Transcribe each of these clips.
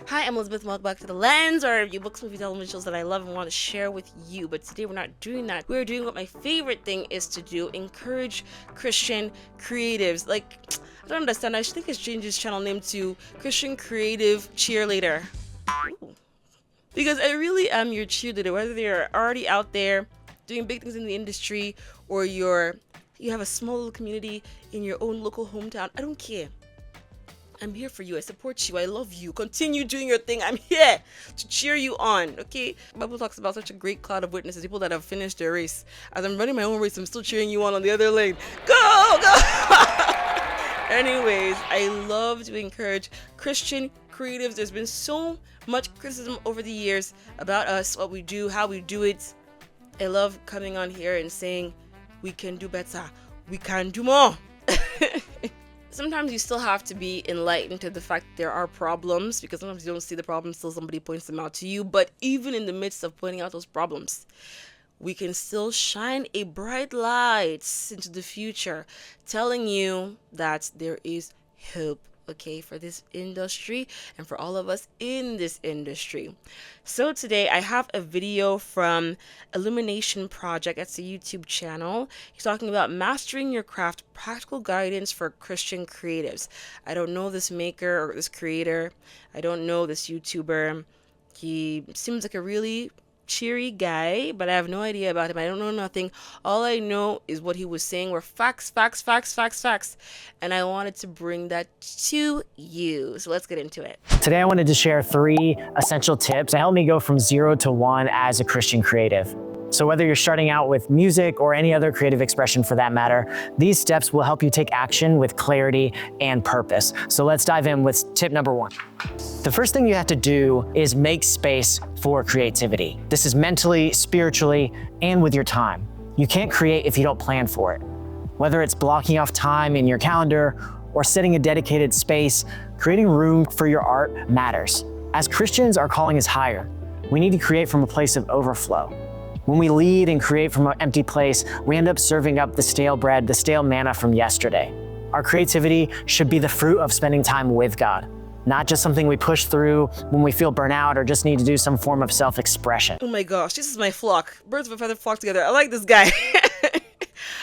Hi, I'm Elizabeth. Welcome back to the Lens, or review books, movie, television shows that I love and want to share with you. But today we're not doing that. We're doing what my favorite thing is to do: encourage Christian creatives. Like, I don't understand. I think I should change this channel name to Christian Creative Cheerleader. Ooh. Because I really am your cheerleader, whether you're already out there doing big things in the industry or you have a small little community in your own local hometown. I don't care. I'm here for you. I support you. I love you. Continue doing your thing. I'm here to cheer you on. Okay? The Bible talks about such a great cloud of witnesses, people that have finished their race. As I'm running my own race, I'm still cheering you on the other lane. Go! Anyways, I love to encourage Christian creatives. There's been so much criticism over the years about us, what we do, how we do it. I love coming on here and saying, we can do better. We can do more. Sometimes you still have to be enlightened to the fact that there are problems, because sometimes you don't see the problems till somebody points them out to you. But even in the midst of pointing out those problems, we can still shine a bright light into the future, telling you that there is hope, okay, for this industry and for all of us in this industry. So today I have a video from Illumination Project. That's a YouTube channel. He's talking about mastering your craft, practical guidance for Christian creatives. I don't know this maker or this creator. I don't know this YouTuber. He seems like a really cheery guy, but I have no idea about him. I don't know nothing. All I know is what he was saying were facts. And I wanted to bring that to you. So let's get into it. Today I wanted to share 3 essential tips to help me go from 0 to 1 as a Christian creative. So whether you're starting out with music or any other creative expression for that matter, these steps will help you take action with clarity and purpose. So let's dive in with tip number 1. The first thing you have to do is make space for creativity. This is mentally, spiritually, and with your time. You can't create if you don't plan for it. Whether it's blocking off time in your calendar or setting a dedicated space, creating room for your art matters. As Christians, our calling is higher. We need to create from a place of overflow. When we lead and create from an empty place, we end up serving up the stale bread, the stale manna from yesterday. Our creativity should be the fruit of spending time with God, not just something we push through when we feel burnout or just need to do some form of self-expression. Oh my gosh, this is my flock. Birds of a feather flock together. I like this guy.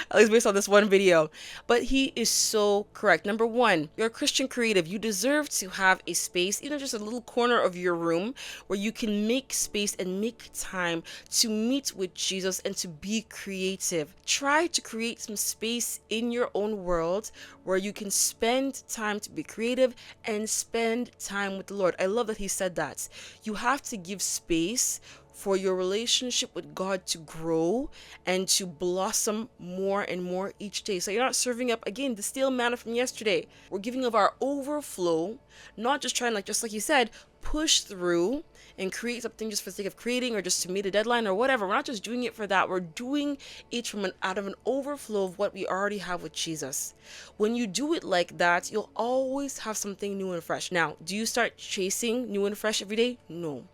At least based on this one video. But he is so correct. Number 1, you're a Christian creative. You deserve to have a space, even just a little corner of your room, where you can make space and make time to meet with Jesus and to be creative. Try to create some space in your own world where you can spend time to be creative and spend time with the Lord. I love that he said that. You have to give space for your relationship with God to grow and to blossom more and more each day. So you're not serving up, again, the stale manna from yesterday. We're giving of our overflow, not just trying, just like you said, push through and create something just for the sake of creating or just to meet a deadline or whatever. We're not just doing it for that. We're doing it out of an overflow of what we already have with Jesus. When you do it like that, you'll always have something new and fresh. Now, do you start chasing new and fresh every day? No.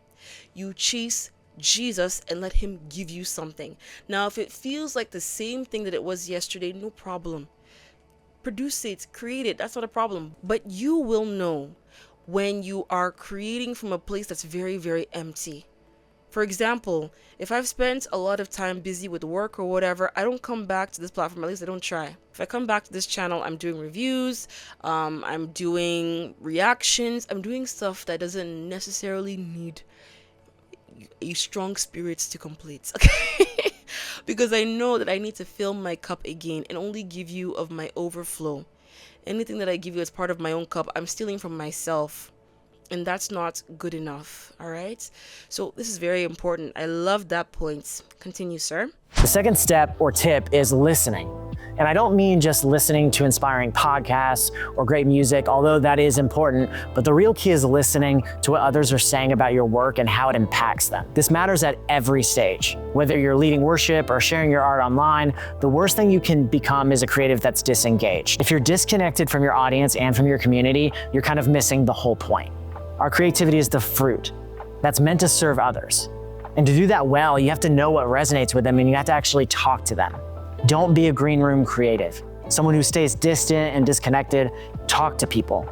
You chase Jesus and let him give you something. Now, if it feels like the same thing that it was yesterday, no problem. Produce it, create it, that's not a problem. But you will know when you are creating from a place that's very, very empty. For example, if I've spent a lot of time busy with work or whatever, I don't come back to this platform, at least I don't try. If I come back to this channel, I'm doing reviews, I'm doing reactions, I'm doing stuff that doesn't necessarily need a strong spirit to complete, okay? Because I know that I need to fill my cup again and only give you of my overflow. Anything that I give you as part of my own cup, I'm stealing from myself, and that's not good enough. All right, so this is very important. I love that point. Continue, sir. The second step or tip is listening. And I don't mean just listening to inspiring podcasts or great music, although that is important, but the real key is listening to what others are saying about your work and how it impacts them. This matters at every stage. Whether you're leading worship or sharing your art online, the worst thing you can become is a creative that's disengaged. If you're disconnected from your audience and from your community, you're kind of missing the whole point. Our creativity is the fruit that's meant to serve others. And to do that well, you have to know what resonates with them and you have to actually talk to them. Don't be a green room creative, someone who stays distant and disconnected. Talk to people.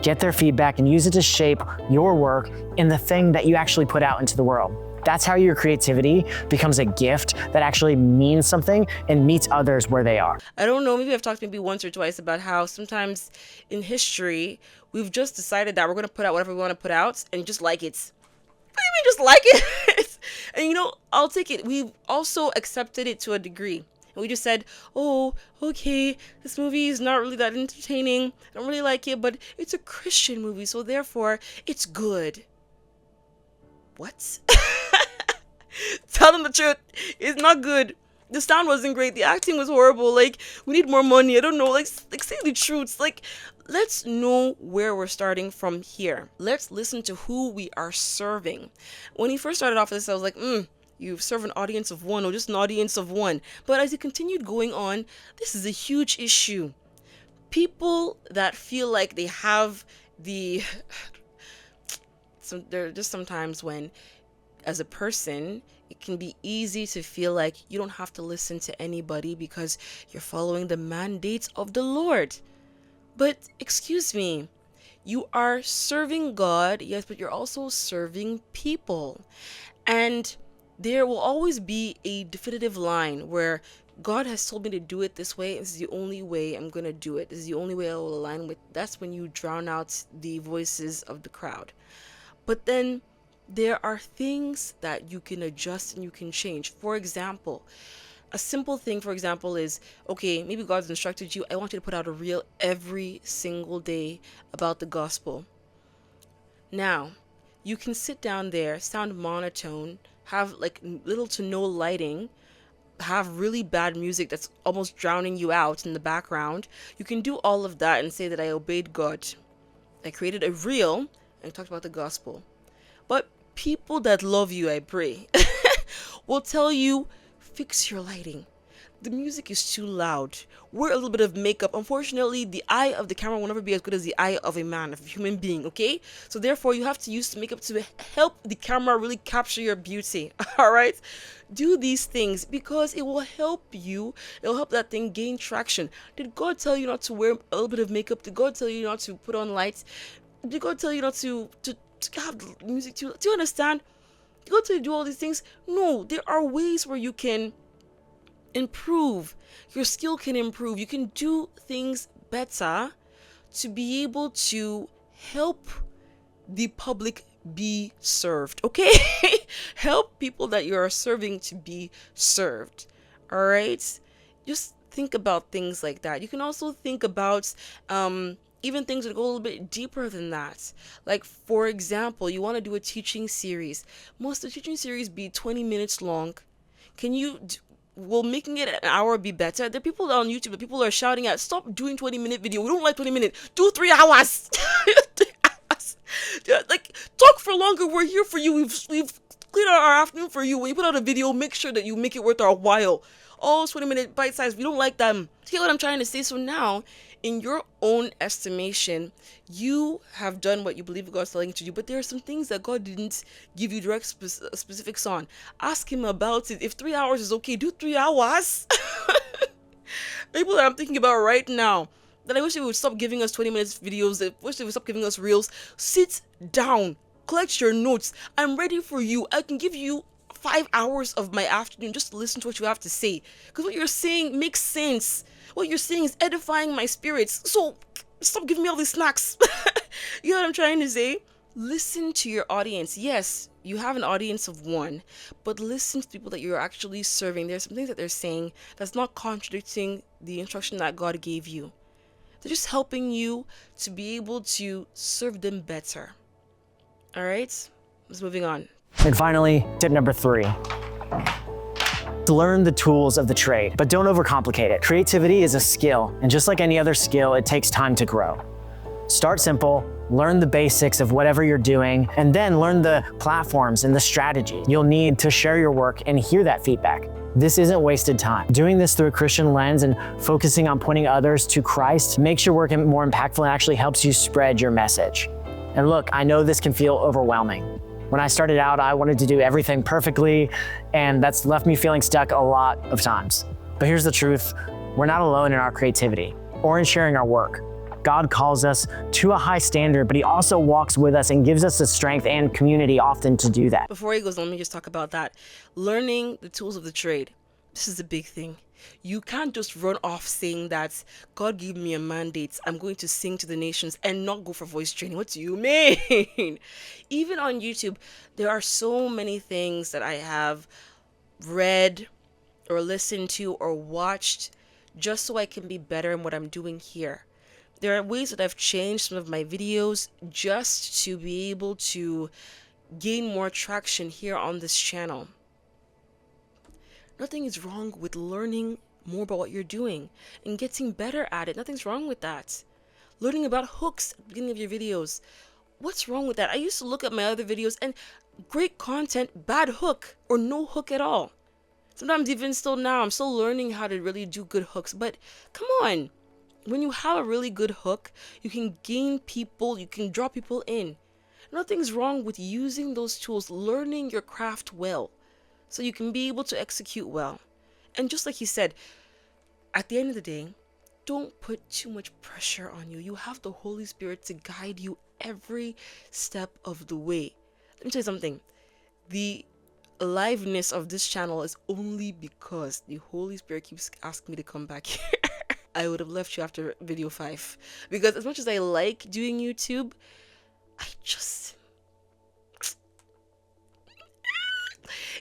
get their feedback, and use it to shape your work in the thing that you actually put out into the world. That's how your creativity becomes a gift that actually means something and meets others where they are. I don't know, maybe I've talked maybe once or twice about how sometimes in history, we've just decided that we're going to put out whatever we want to put out and just like it. What do you mean just like it? And you know, I'll take it. We've also accepted it to a degree. And we just said, oh, okay, this movie is not really that entertaining. I don't really like it, but it's a Christian movie, so therefore it's good. What? Tell them the truth. It's not good. The sound wasn't great. The acting was horrible. Like, we need more money. I don't know. Like say the truth. Like, let's know where we're starting from here. Let's listen to who we are serving. When he first started off with this, I was like, you serve an audience of one or just an audience of one. But as he continued going on, this is a huge issue. People that feel like they have there are just sometimes when, as a person, it can be easy to feel like you don't have to listen to anybody because you're following the mandates of the Lord. But excuse me, you are serving God, yes, but you're also serving people. And there will always be a definitive line where God has told me to do it this way. This is the only way I'm going to do it. This is the only way I will align with. That's when you drown out the voices of the crowd. But then there are things that you can adjust and you can change. For example, a simple thing, for example, is, okay, maybe God's instructed you, I want you to put out a reel every single day about the gospel. Now, you can sit down there, sound monotone, have like little to no lighting, have really bad music that's almost drowning you out in the background. You can do all of that and say that I obeyed God. I created a reel and talked about the gospel. But people that love you, I pray, will tell you, fix your lighting. The music is too loud. Wear a little bit of makeup. Unfortunately, the eye of the camera will never be as good as the eye of a man, of a human being, okay? So therefore, you have to use makeup to help the camera really capture your beauty, all right? Do these things because it will help you. It will help that thing gain traction. Did God tell you not to wear a little bit of makeup? Did God tell you not to put on lights? Did God tell you not to have music too? Do you understand? Did God tell you to do all these things? No, there are ways where you can improve. Your skill can improve. You can do things better to be able to help the public be served, okay? Help people that you are serving to be served, all right? Just think about things like that. You can also think about even things that go a little bit deeper than that. Like, for example, you want to do a teaching series. Most of the teaching series be 20 minutes long. Will making it an hour be better? There are people on YouTube that people are shouting at, stop doing 20-minute video. We don't like 20 minutes. Do 3 hours. 3 hours. Like, talk for longer. We're here for you. We've cleared out our afternoon for you. When you put out a video, make sure that you make it worth our while. All 20-minute bite size. We don't like them. See what I'm trying to say? So now, in your own estimation, you have done what you believe God's telling you to do, but there are some things that God didn't give you direct specifics on. Ask him about it. If 3 hours is okay, do 3 hours. People that I'm thinking about right now, that I wish they would stop giving us 20 minutes videos, I wish they would stop giving us reels. Sit down, collect your notes. I'm ready for you. I can give you 5 hours of my afternoon just to listen to what you have to say, because what you're saying makes sense. What you're saying is edifying my spirits. So stop giving me all these snacks. You know what I'm trying to say? Listen to your audience. Yes, you have an audience of one, but listen to people that you're actually serving. There's some things that they're saying that's not contradicting the instruction that God gave you. They're just helping you to be able to serve them better. All right, let's moving on. And finally, tip number 3. Learn the tools of the trade, but don't overcomplicate it. Creativity is a skill, and just like any other skill, it takes time to grow. Start simple, learn the basics of whatever you're doing, and then learn the platforms and the strategy you'll need to share your work and hear that feedback. This isn't wasted time. Doing this through a Christian lens and focusing on pointing others to Christ makes your work more impactful and actually helps you spread your message. And look, I know this can feel overwhelming. When I started out, I wanted to do everything perfectly, and that's left me feeling stuck a lot of times. But here's the truth. We're not alone in our creativity or in sharing our work. God calls us to a high standard, but he also walks with us and gives us the strength and community often to do that. Before he goes, let me just talk about that. Learning the tools of the trade. This is a big thing. You can't just run off saying that God gave me a mandate, I'm going to sing to the nations, and not go for voice training. What do you mean? Even on YouTube, there are so many things that I have read or listened to or watched just so I can be better in what I'm doing here. There are ways that I've changed some of my videos just to be able to gain more traction here on this channel. Nothing is wrong with learning more about what you're doing and getting better at it. Nothing's wrong with that. Learning about hooks at the beginning of your videos. What's wrong with that? I used to look at my other videos and great content, bad hook, or no hook at all. Sometimes even still now, I'm still learning how to really do good hooks. But come on, when you have a really good hook, you can gain people, you can draw people in. Nothing's wrong with using those tools, learning your craft well, so you can be able to execute well. And just like he said, at the end of the day, don't put too much pressure on you. You have the Holy Spirit to guide you every step of the way. Let me tell you something. The aliveness of this channel is only because the Holy Spirit keeps asking me to come back here. I would have left you after video 5. Because as much as I like doing YouTube, I just...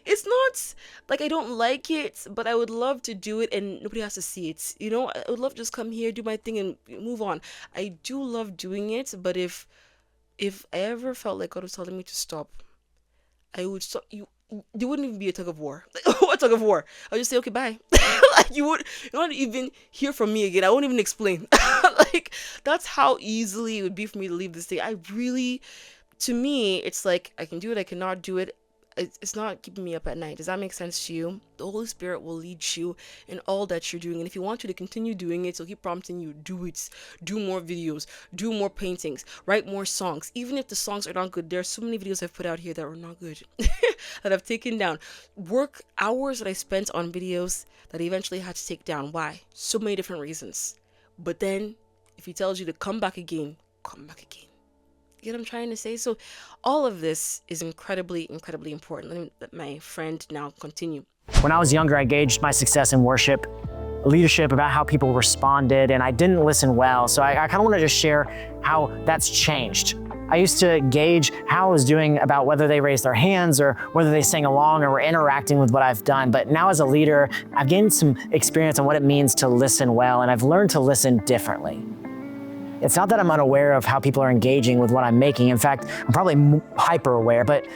It's not like I don't like it, but I would love to do it and nobody has to see it. You know, I would love to just come here, do my thing and move on. I do love doing it, but if I ever felt like God was telling me to stop, I would stop. There wouldn't even be a tug of war. Like, what tug of war? I'll just say, okay, bye. Like you won't even hear from me again. I won't even explain. Like that's how easily it would be for me to leave this thing. To me, it's like I can do it, I cannot do it. It's not keeping me up at night. Does that make sense to you? The Holy Spirit will lead you in all that you're doing. And if you want you to continue doing it, he'll keep prompting you, do it. Do more videos. Do more paintings. Write more songs. Even if the songs are not good, there are so many videos I've put out here that are not good. That I've taken down. Work hours that I spent on videos that I eventually had to take down. Why? So many different reasons. But then, if he tells you to come back again, come back again. You know what I'm trying to say? So all of this is incredibly, incredibly important. Let me let my friend now continue. When I was younger, I gauged my success in worship, leadership, about how people responded, and I didn't listen well. So I kind of want to just share how that's changed. I used to gauge how I was doing about whether they raised their hands or whether they sang along or were interacting with what I've done. But now as a leader, I've gained some experience on what it means to listen well, and I've learned to listen differently. It's not that I'm unaware of how people are engaging with what I'm making. In fact, I'm probably hyper aware, but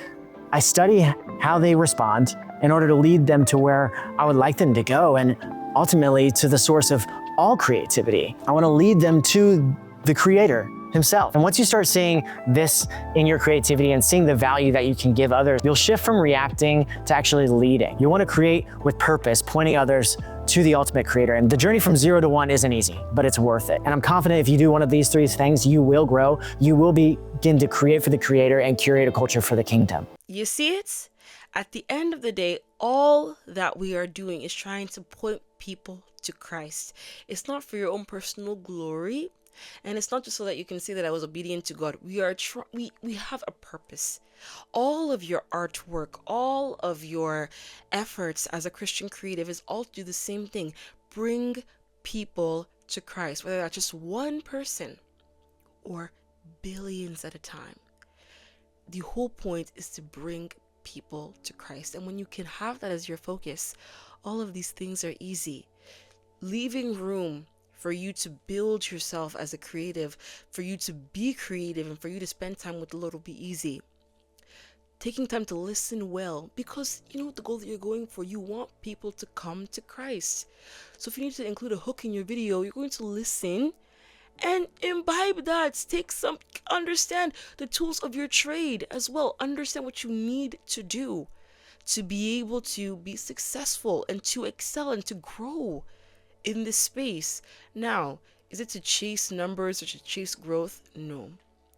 I study how they respond in order to lead them to where I would like them to go and ultimately to the source of all creativity. I want to lead them to the Creator himself. And once you start seeing this in your creativity and seeing the value that you can give others, you'll shift from reacting to actually leading. You want to create with purpose, pointing others to the ultimate creator. And the journey from 0 to 1 isn't easy, but it's worth it. And I'm confident if you do one of these 3 things, you will grow. You will begin to create for the creator and curate a culture for the kingdom. You see it? At the end of the day, all that we are doing is trying to point people to Christ. It's not for your own personal glory. And it's not just so that you can say that I was obedient to God. We have a purpose. All of your artwork, all of your efforts as a Christian creative is all to do the same thing. Bring people to Christ, whether that's just one person or billions at a time. The whole point is to bring people to Christ. And when you can have that as your focus, all of these things are easy. Leaving room for you to build yourself as a creative, for you to be creative, and for you to spend time with the Lord will be easy. Taking time to listen well, because you know the goal that you're going for. You want people to come to Christ. So if you need to include a hook in your video, you're going to listen and imbibe that. Understand the tools of your trade as well. Understand what you need to do to be able to be successful and to excel and to grow in this space. Now, is it to chase numbers or to chase growth? No.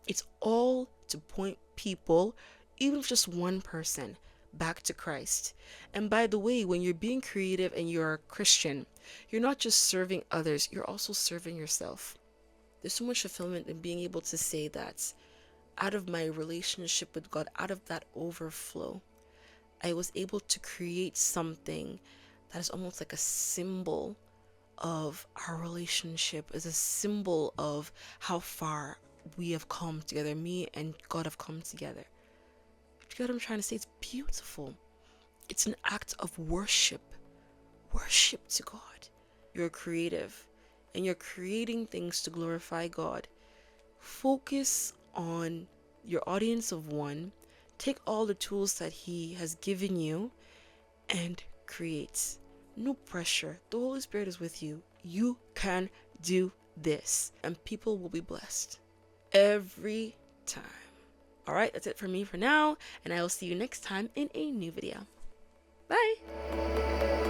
It's all to point people, even if just one person, back to Christ. And by the way, when you're being creative and you're a Christian, you're not just serving others, you're also serving yourself. There's so much fulfillment in being able to say that out of my relationship with God, out of that overflow, I was able to create something that is almost like a symbol of our relationship, is a symbol of how far we have come together, me and God have come together. You get what I'm trying to say? It's beautiful. It's an act of worship to God. You're creative and you're creating things to glorify God. Focus on your audience of one. Take all the tools that He has given you and create. No pressure. The Holy Spirit is with you. You can do this, and people will be blessed every time. All right, that's it for me for now, and I will see you next time in a new video. Bye.